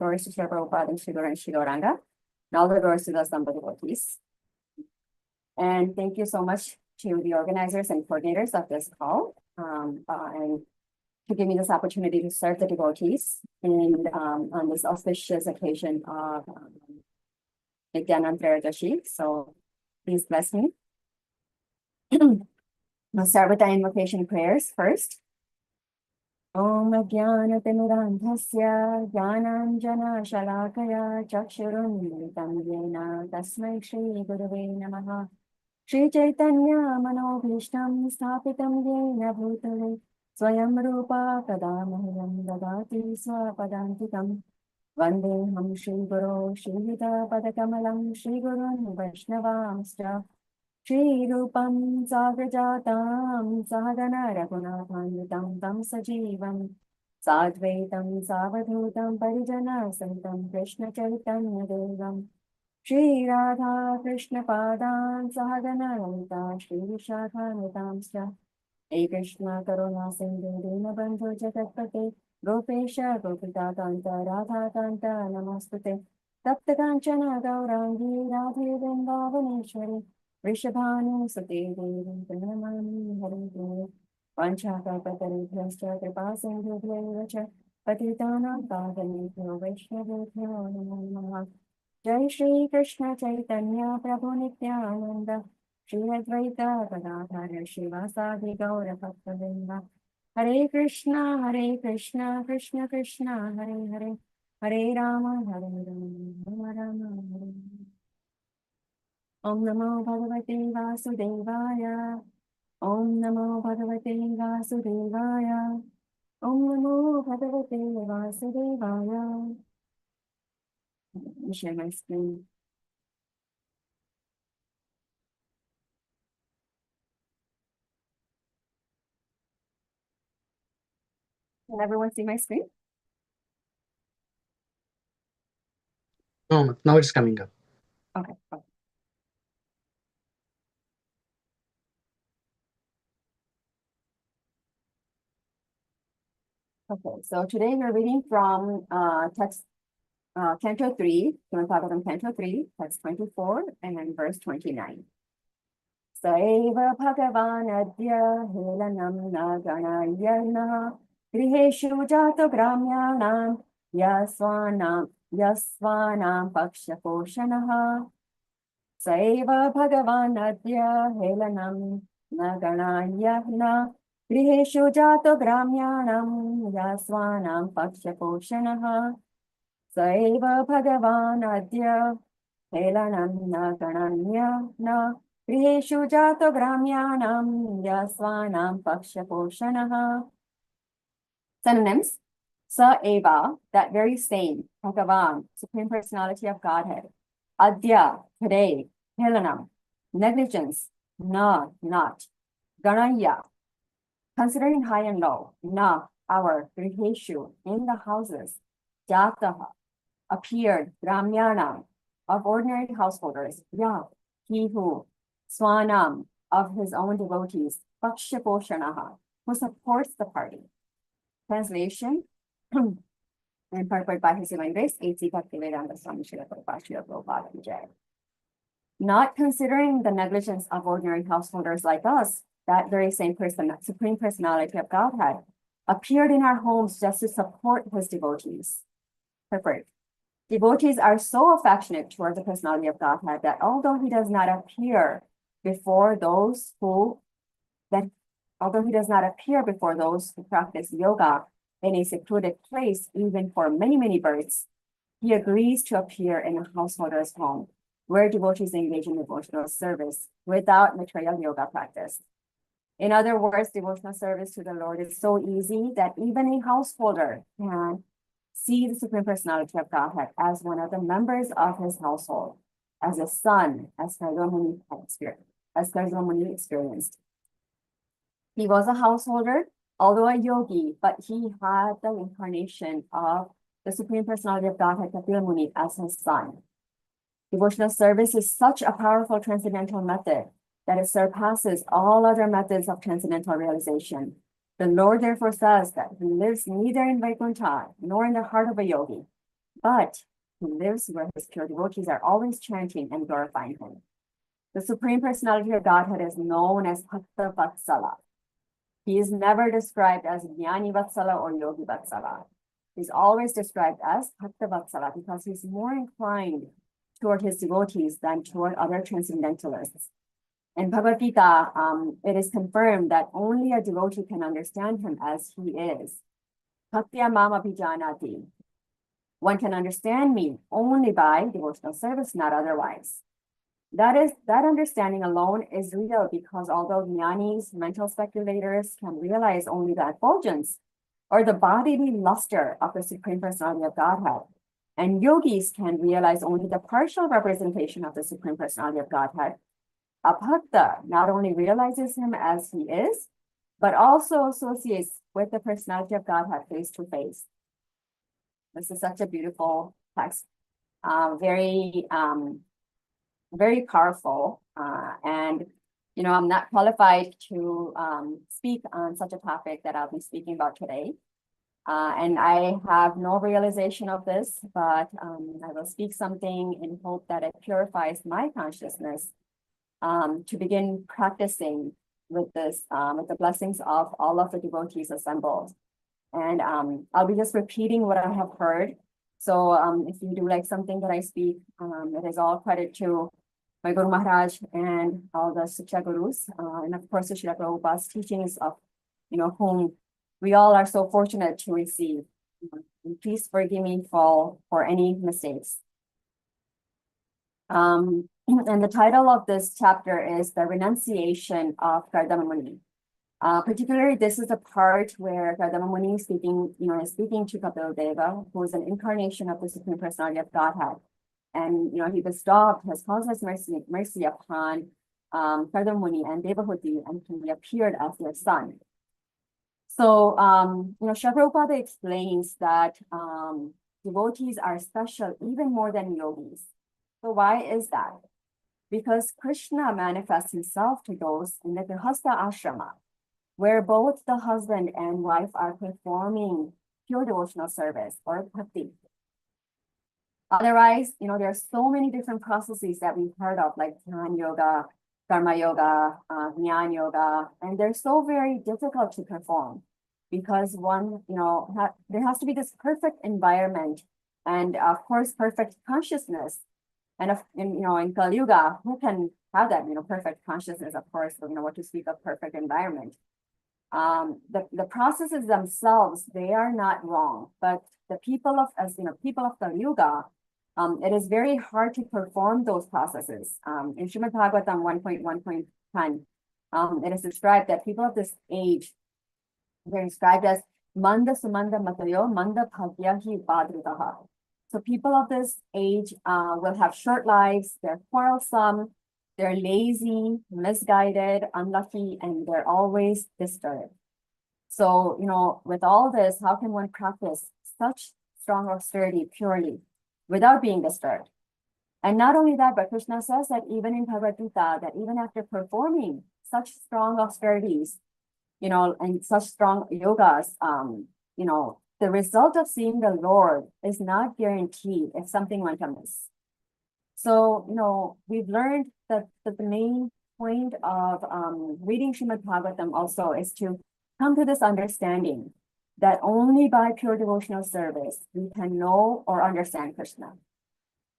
Glories to Srila Prabhupada and Sri Guru and Sri Gauranga, and all the glories to the Sangha devotees. And thank you so much to the organizers and coordinators of this call, and to give me this opportunity to serve the devotees in on this auspicious occasion of Nityanand Trayodasi. So please bless me. I'll start with the invocation prayers first. Om Jnanatimidandhasya Jnananjana Shalakaya Chakshurunmilitam Yena Tasmai Shri Gurave Namaha Shri Chaitanya Manobhishtam Sthapitam Yena Bhutale Swayam Rupa Kadamahyam Dadati Swapadantikam Vandeham Shri Guru Shri Padakamalam Shri Gurun Vaishnavamscha Shri Rupam Sagrajatam Sahagana Raghunathanvitam Tam Sajivam Sadvaitam Savadhutam Parijana Santam Krishna Chaitanya Devam Shri Radha Krishna Padan Sahagana Lalita Shri Vishakhanutamsya Hey Krishna Karuna Sindhu Dinabandhu Jagatpate Gopesha Gopita Kanta Radha Kanta Namastute Tapta Kanchana Gaurangi Radhe Vrindavaneshwari Rishabhanu Sate Devi Pranamami Hari Vanchakapataribhyascha Kripa Sindhubhya Patitanam Pavanebhyo Vaishnavebhyo Namo Namaha Jai Shri Krishna Chaitanya Prabhu Nityananda Shri Advaita Gadadhara Shivasadi Gaura Bhaktavinda Hare Krishna Krishna Krishna Hare Hare Hare Rama Rama Rama Hare Om Namo Bhagavate Vasudevaya Om Namo Bhagavate Vasudevaya Om Namo Bhagavate Vasudevaya. Let me share my screen. Can everyone see my screen? Oh, now it's coming up. Okay. Okay, so today we're reading from text Canto 3, Srimad Bhagavatam Canto 3, text 24, and then verse 29. Saiva Bhagavan Adya Helanam Naganayana Griheshu Jato Gramyanam Yasvanam Pakshaposhanaha Saiva Bhagavan Adya Helanam Naganayana Griheshu Jato Gramyanam Yasvanam Pakshaposhanaha Saiva Bhagavan Adya Helanam Naganayana Griheshu Jato Gramyanam Yasvanam Pakshaposhanaha. Synonyms: Sa eva, that very same, Bhagavan, Supreme Personality of Godhead. Adya, today. Helanam, negligence. Na, not. Ganaya, considering high and low. Na, our. Griheshu, in the houses. Jataha, appeared. Gramyanam, of ordinary householders. Ya, he who. Swanam, of his own devotees. Pakshaposhanaha, who supports the party. Translation and purport by His Divine Grace, HG Bhaktivedanta Swami Srila Prabhupada Ki Jai. Not considering the negligence of ordinary householders like us, that very same person, Supreme Personality of Godhead, appeared in our homes just to support his devotees. Purport. Devotees are so affectionate toward the Personality of Godhead that although he does not appear before those who practice yoga in a secluded place, even for many, many births, he agrees to appear in a householder's home where devotees engage in devotional service without material yoga practice. In other words, devotional service to the Lord is so easy that even a householder can see the Supreme Personality of Godhead as one of the members of his household, as a son, as Karzamuni experienced. He was a householder, although a yogi, but he had the incarnation of the Supreme Personality of Godhead, Kapila Muni, as his son. Devotional service is such a powerful transcendental method that it surpasses all other methods of transcendental realization. The Lord therefore says that he lives neither in Vaikuntha nor in the heart of a yogi, but he lives where his pure devotees are always chanting and glorifying him. The Supreme Personality of Godhead is known as Bhakta Vatsala. He is never described as Jnani Vatsala or Yogi Vatsala. He's always described as Bhakta Vatsala because he's more inclined toward his devotees than toward other transcendentalists. In Bhagavad Gita, it is confirmed that only a devotee can understand him as he is. Bhaktya mam abhijanati. One can understand me only by devotional service, not otherwise. That understanding alone is real because although jnanis, mental speculators, can realize only the effulgence or the bodily luster of the Supreme Personality of Godhead, and yogis can realize only the partial representation of the Supreme Personality of Godhead, a bhakta not only realizes him as he is, but also associates with the Personality of Godhead face to face. This is such a beautiful text, very powerful. And, I'm not qualified to speak on such a topic that I'll be speaking about today. And I have no realization of this, but I will speak something in hope that it purifies my consciousness to begin practicing with this, with the blessings of all of the devotees assembled. And I'll be just repeating what I have heard. So if you do like something that I speak, it is all credit to my Guru Maharaj and all the Shiksha Gurus, and of course, the Srila Prabhupada's teachings of, whom we all are so fortunate to receive. And please forgive me for any mistakes. And the title of this chapter is The Renunciation of Kardama Muni. Particularly, this is the part where Kardama Muni is speaking to Kapil Deva, who is an incarnation of the Supreme Personality of Godhead. And, he bestowed his causeless mercy upon Kardama Muni and Devahuti, and he appeared as their son. So, Srila Prabhupada explains that devotees are special even more than yogis. So why is that? Because Krishna manifests himself to those in the Grihastha ashrama, where both the husband and wife are performing pure devotional service or bhakti. Otherwise, there are so many different processes that we've heard of, like Dhyan Yoga, Karma Yoga, Jnana Yoga, and they're so very difficult to perform because one, there has to be this perfect environment and, of course, perfect consciousness. And, in Kali Yuga, who can have that, perfect consciousness, of course, what to speak of perfect environment. The processes themselves, they are not wrong, but the people of Kali Yuga, it is very hard to perform those processes. In Srimad Bhagavatam 1.1.10, it is described that people of this age, they're described as manda sumanda matayo manda bhagyahi padritaha. So people of this age will have short lives, they're quarrelsome, they're lazy, misguided, unlucky, and they're always disturbed. So, with all this, how can one practice such strong austerity purely without being disturbed? And not only that, but Krishna says that even in Bhagavad Gita, that even after performing such strong austerities, and such strong yogas, the result of seeing the Lord is not guaranteed if something went amiss. So, we've learned that the main point of reading Srimad Bhagavatam also is to come to this understanding that only by pure devotional service we can know or understand Krishna.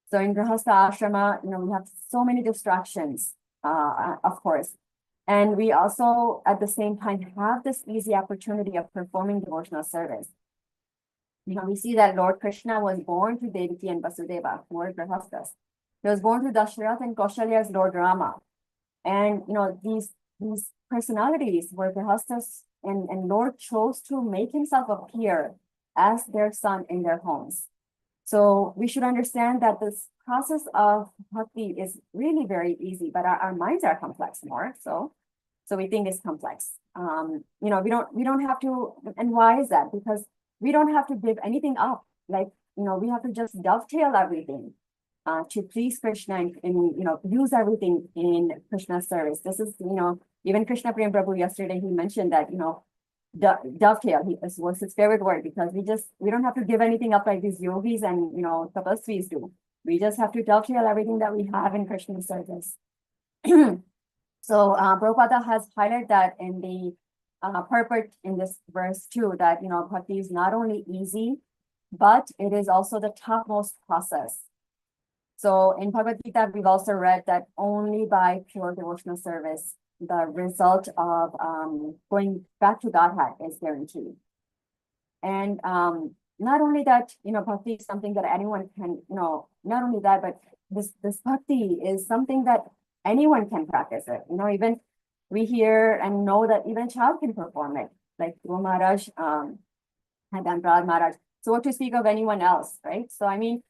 So in Grihastha Ashrama, we have so many distractions, of course. And we also, at the same time, have this easy opportunity of performing devotional service. We see that Lord Krishna was born to Devaki and Vasudeva, who were Grihasthas. He was born to Dasharath and Kaushalya as Lord Rama. And, these personalities were Grihasthas, and Lord chose to make himself appear as their son in their homes. So we should understand that this process of bhakti is really very easy, but our minds are complex more. So we think it's complex. We don't have to, and why is that? Because we don't have to give anything up. Like, we have to just dovetail everything to please Krishna and use everything in Krishna's service. This is, even Krishna Prem Prabhu yesterday, he mentioned that, dovetail. Was his favorite word, because we don't have to give anything up like these yogis and tapasvis do. We just have to dovetail everything that we have in Krishna service. So Prabhupada has highlighted that in the purport in this verse too, that bhakti is not only easy, but it is also the topmost process. So in Bhagavad Gita, we've also read that only by pure devotional service, the result of going back to Godhead is guaranteed. And not only that, bhakti is something that anyone can, not only that, but this bhakti is something that anyone can practice it. Even we hear and know that even a child can perform it, like Guru Maharaj and then Prahlad Maharaj. So what to speak of anyone else, right? So I mean,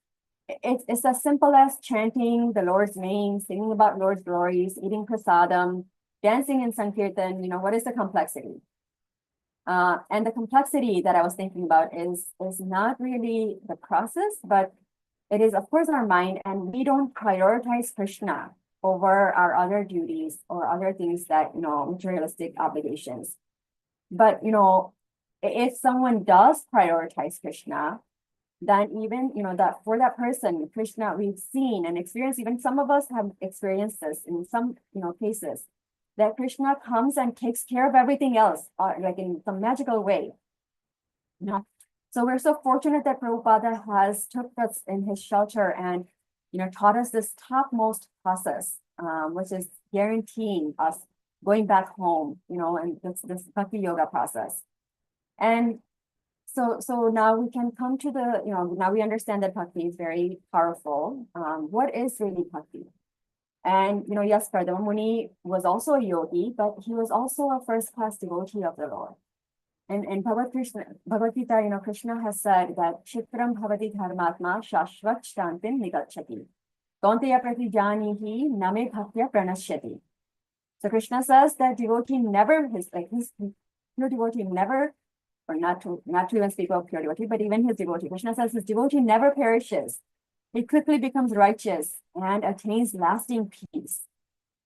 it's as simple as chanting the Lord's name, singing about Lord's glories, eating prasadam, dancing in Sankirtan. What is the complexity? And the complexity that I was thinking about is not really the process, but it is, of course, our mind, and we don't prioritize Krishna over our other duties or other things that, materialistic obligations. But, if someone does prioritize Krishna, then even, that for that person, Krishna, we've seen and experienced, even some of us have experienced this in some, cases, that Krishna comes and takes care of everything else, like in some magical way. So we're so fortunate that Prabhupada has took us in his shelter and, taught us this topmost process, which is guaranteeing us going back home, and this bhakti yoga process. And so now we can come to the, now we understand that bhakti is very powerful. What is really bhakti? And, yes, Pradama Muni was also a yogi, but he was also a first-class devotee of the Lord. And in Bhagavad Gita, Krishna has said that Chitram bhavati dharmatma shashvat shtantim nigacchati. Kaunteya pratijanihi name bhaktya pranashyati. So Krishna says that devotee never, his pure devotee never, or not to even speak of pure devotee, but even his devotee, Krishna says his devotee never perishes. He quickly becomes righteous and attains lasting peace.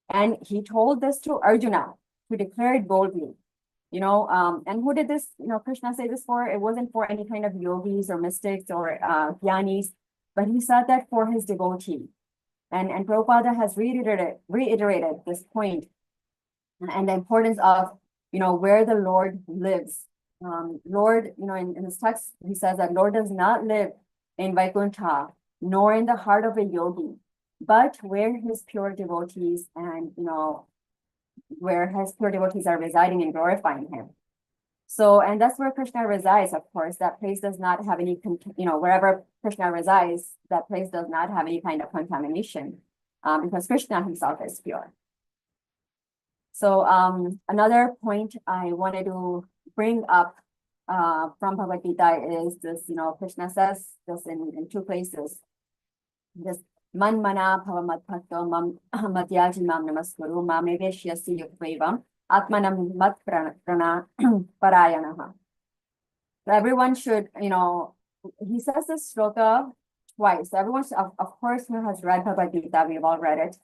And he told this to Arjuna to declare it boldly. And who did this, Krishna say this for? It wasn't for any kind of yogis or mystics or jnanis, but he said that for his devotee. And Prabhupada has reiterated this point and the importance of, where the Lord lives. Lord, in this text, he says that Lord does not live in Vaikuntha, nor in the heart of a yogi, but where his pure devotees and, where his pure devotees are residing and glorifying him. So, and that's where Krishna resides, of course. That place does not have any, wherever Krishna resides, that place does not have any kind of contamination, because Krishna himself is pure. So, another point I wanted to bring up from Bhagavad Gita is this, Krishna says this in two places. This man mana bhava mad bhakto mam madhyaji mam namaskuru mame veshyasi yukvevam atmanam mat prana parayanaha. So everyone should, he says this shloka twice. Everyone, of course, who has read Bhagavad Gita, we've all read it.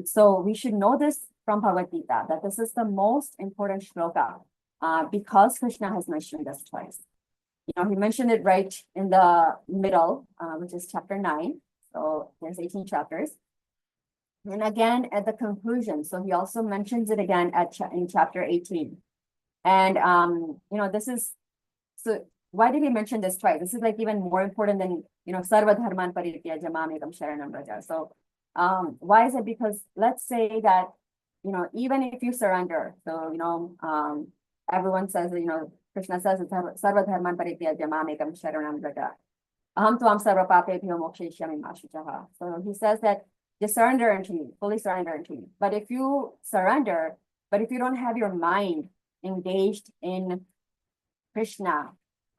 So we should know this from Bhagavad Gita, that this is the most important shloka, because Krishna has mentioned this twice. He mentioned it right in the middle, which is chapter 9. So there's 18 chapters. And again, at the conclusion. So he also mentions it again in chapter 18. And, this is, so why did he mention this twice? This is like even more important than, sarva dharman parityajya mamekam sharanam vraja. So why is it? Because let's say that, even if you surrender, so, everyone says, Krishna says, sarva dharman parityajya mamekam sharanam vraja. Aham tuam sarva papebhyo mokshayishyami ma shuchaha. So he says that just surrender unto me, fully surrender unto me. But if you surrender, but if you don't have your mind engaged in Krishna,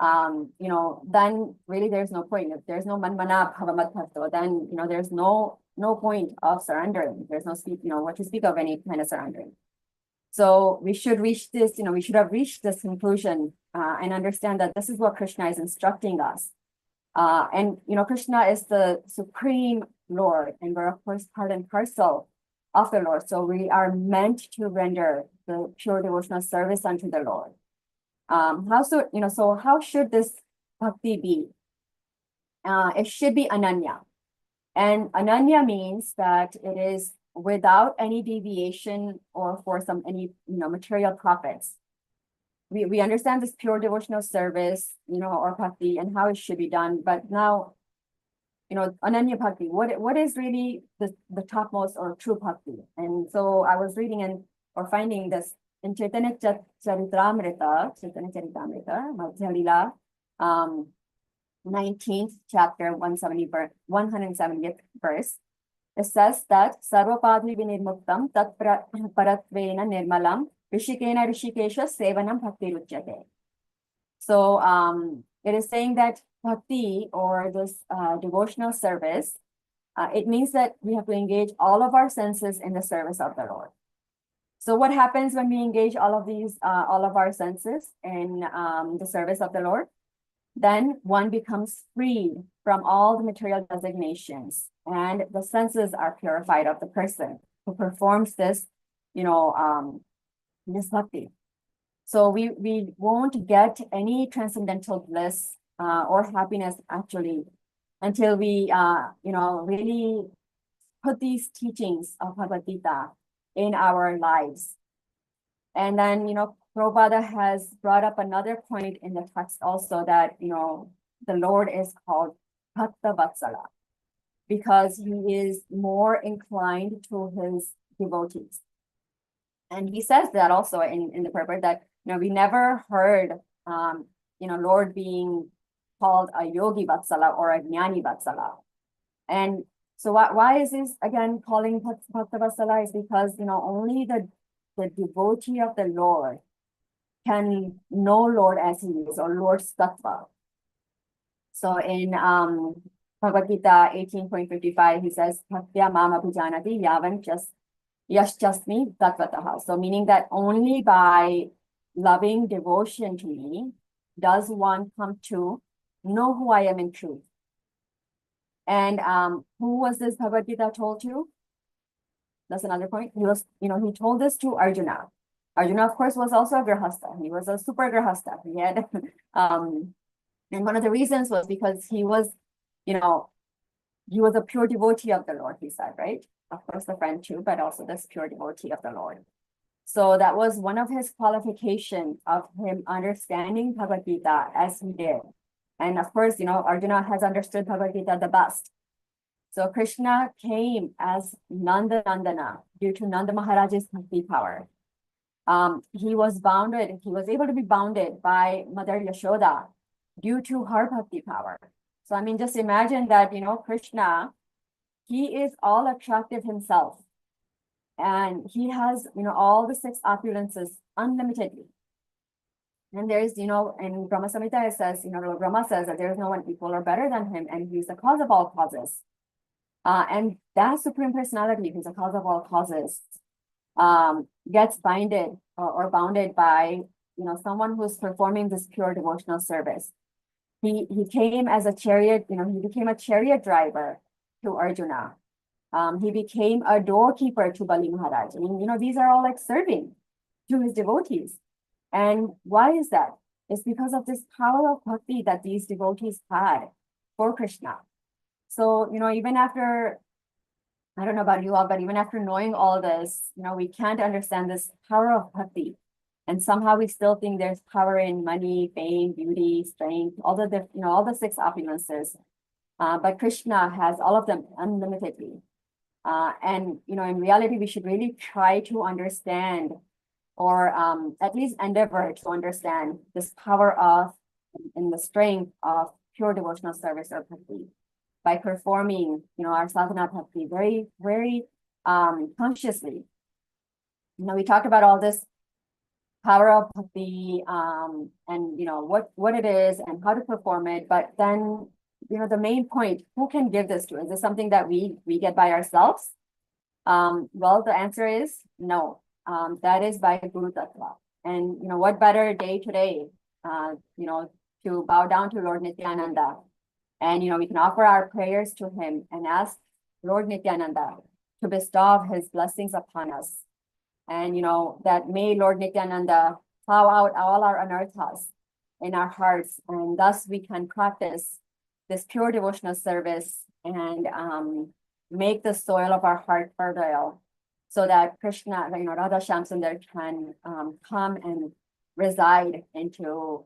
then really there's no point. If there's no manmana bhava bhakto, then there's no point of surrendering. There's no what to speak of any kind of surrendering. So we should reach this, we should have reached this conclusion and understand that this is what Krishna is instructing us. And Krishna is the supreme Lord, and we're of course part and parcel of the Lord. So we are meant to render the pure devotional service unto the Lord. So how should this bhakti be? It should be ananya. And ananya means that it is without any deviation or for any material profits. We understand this pure devotional service, or bhakti and how it should be done. But now, ananya bhakti, what is really the topmost or true bhakti? And so I was reading or finding this in Chaitanya Charitamrita, Madhya Lila, 19th chapter, 170th verse. It says that Sarvapadhi Vinirmuktam Tat Paratvena Nirmalam Rishikena Rishikesha Sevanam Bhakti Ruchyate. So it is saying that bhakti or this devotional service, it means that we have to engage all of our senses in the service of the Lord. So what happens when we engage all of our senses in the service of the Lord? Then one becomes free from all the material designations, and the senses are purified of the person who performs this, this bhakti. So we won't get any transcendental bliss or happiness actually until we really put these teachings of Bhagavad Gita in our lives. And then Prabhupada has brought up another point in the text also that the Lord is called Bhakta Vatsala because he is more inclined to his devotees. And he says that also in the purport that we never heard Lord being called a yogi Vatsala or a jnani Vatsala. And so why is this again calling Bhakta Vatsala is because only the devotee of the Lord can know Lord as he is, or Lord's tattva. So in Bhagavad Gita 18.55, he says, Bhaktya mam abhijanati yavan yaschasmi tattvataha. So meaning that only by loving devotion to me does one come to know who I am in truth. And who was this Bhagavad Gita told to? That's another point. He told this to Arjuna. Arjuna, of course, was also a grahastha. He was a super grahastha. He had, and one of the reasons was because he was a pure devotee of the Lord, he said, right? Of course, the friend too, but also this pure devotee of the Lord. So that was one of his qualifications of him understanding Bhagavad Gita as he did. And of course, Arjuna has understood Bhagavad Gita the best. So Krishna came as Nanda Nandana due to Nanda Maharaj's bhakti power. He was able to be bounded by Mother Yashoda due to her bhakti power. So I mean, just imagine that, Krishna, he is all attractive himself. And he has, all the 6 opulences unlimitedly. And there is, in Brahma Samhita, it says, Lord Brahma says that there is no one equal or better than him, and he's the cause of all causes. And that Supreme Personality, who's the cause of all causes, gets binded or bounded by, someone who's performing this pure devotional service. He came as a chariot, he became a chariot driver to Arjuna. He became a doorkeeper to Bali Maharaj. I mean, these are all like serving to his devotees. And why is that? It's because of this power of bhakti that these devotees had for Krishna. So, even after, I don't know about you all, but even after knowing all this, we can't understand this power of bhakti. And somehow we still think there's power in money, fame, beauty, strength, all the 6 opulences. But Krishna has all of them unlimitedly. And, in reality, we should really try to understand or at least endeavor to understand this power of and the strength of pure devotional service or bhakti by performing, our sadhana bhakti very, very consciously. We talked about all this power of bhakti and, what it is and how to perform it. But then, the main point, who can give this to? Is this something that we get by ourselves? Well, the answer is no. That is by Guru Tattva. And, what better day today, to bow down to Lord Nityananda. And, we can offer our prayers to him and ask Lord Nityananda to bestow his blessings upon us. And, that may Lord Nityananda plow out all our anarthas in our hearts, and thus we can practice this pure devotional service and make the soil of our heart fertile, so that Krishna, Radha Shamsundar can come and reside into,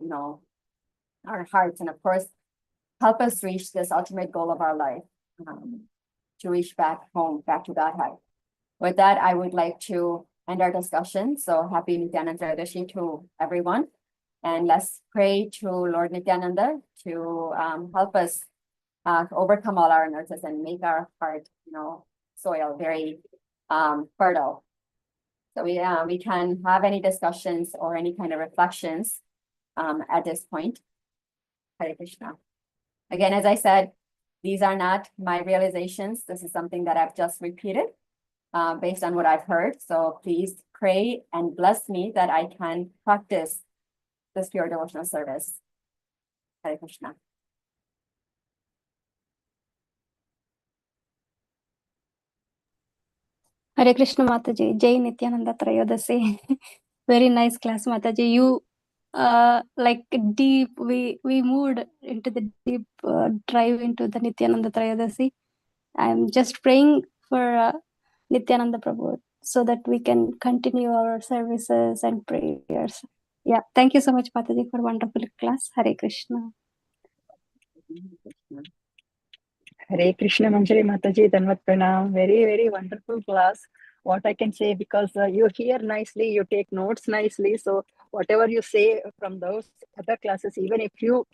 our hearts, and of course, help us reach this ultimate goal of our life, to reach back home, back to Godhead. With that, I would like to end our discussion. So happy Nityananda Trayadashi to everyone. And let's pray to Lord Nityananda to help us overcome all our anarthas and make our heart, soil very fertile. So we can have any discussions or any kind of reflections at this point. Hare Krishna. Again, as I said, these are not my realizations. This is something that I've just repeated based on what I've heard. So please pray and bless me that I can practice this pure devotional service. Hare Krishna. Hare Krishna Mataji, Jai Nityananda Trayodasi. Very nice class, Mataji. You like deep, we moved into the deep drive into the Nityananda Trayodasi. I'm just praying for Nityananda Prabhu so that we can continue our services and prayers. Yeah, thank you so much, Mataji, for wonderful class. Hare Krishna. Hare Krishna Manjari Mataji, Dhanvat Pranam. Very, very wonderful class. What I can say, because you hear nicely, you take notes nicely. So whatever you say from those other classes, even if you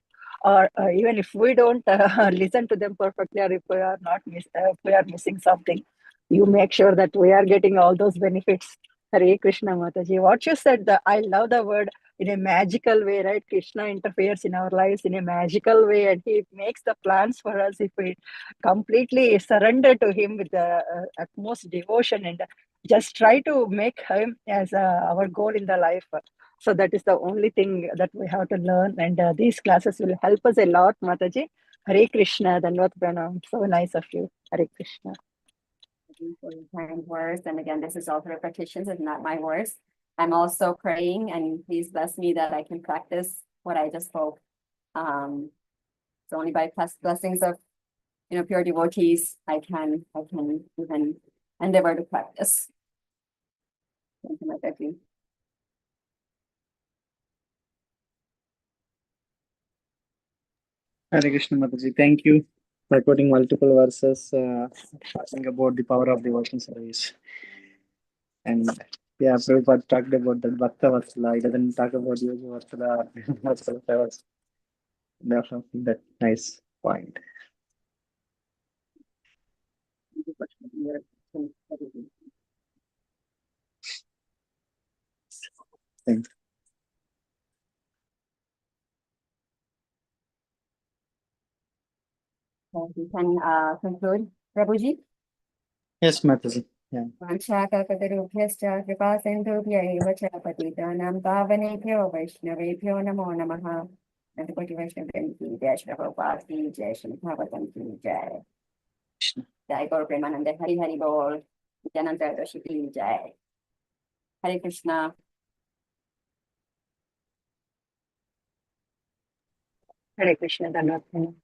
or even if we don't listen to them perfectly, or if we are not if we are missing something, you make sure that we are getting all those benefits. Hare Krishna Mataji. What you said, I love the word in a magical way, right? Krishna interferes in our lives in a magical way, and he makes the plans for us if we completely surrender to him with the utmost devotion and just try to make him as our goal in the life. So that is the only thing that we have to learn, and these classes will help us a lot, Mataji. Hare Krishna, Dhanvat Pranam. So nice of you. Hare Krishna. Thank you for your kind words. And again, this is also repetitions, it's not my words. I'm also praying, and please bless me that I can practice what I just spoke. So only by blessings of pure devotees, I can even endeavor to practice. Thank you, Mataji. Hare Krishna Mataji, thank you for quoting multiple verses talking about the power of devotion service. And yeah, Prabhupada talked about that Bhakta Vatsala. He doesn't talk about Yoga Vatsala, Vatsala. Definitely that nice point. Thanks. We can conclude, Prabhuji. Yes, Mataji. Yeah. वाञ्छाकल्पतरुभ्यश्च कृपासिन्धुभ्यैव च पतितानां पावनेभ्यो वैष्णवेभ्यो नमो नमः। कोटि वैष्णव की जय, श्री प्रभुपाद की जय, श्री भागवतम की जय। जय गौर प्रेमानंद, हरि हरि बोल। नित्यानंद त्रयोदशी की जय। हरे Krishna. Hare Krishna, Dhanvat Pranam.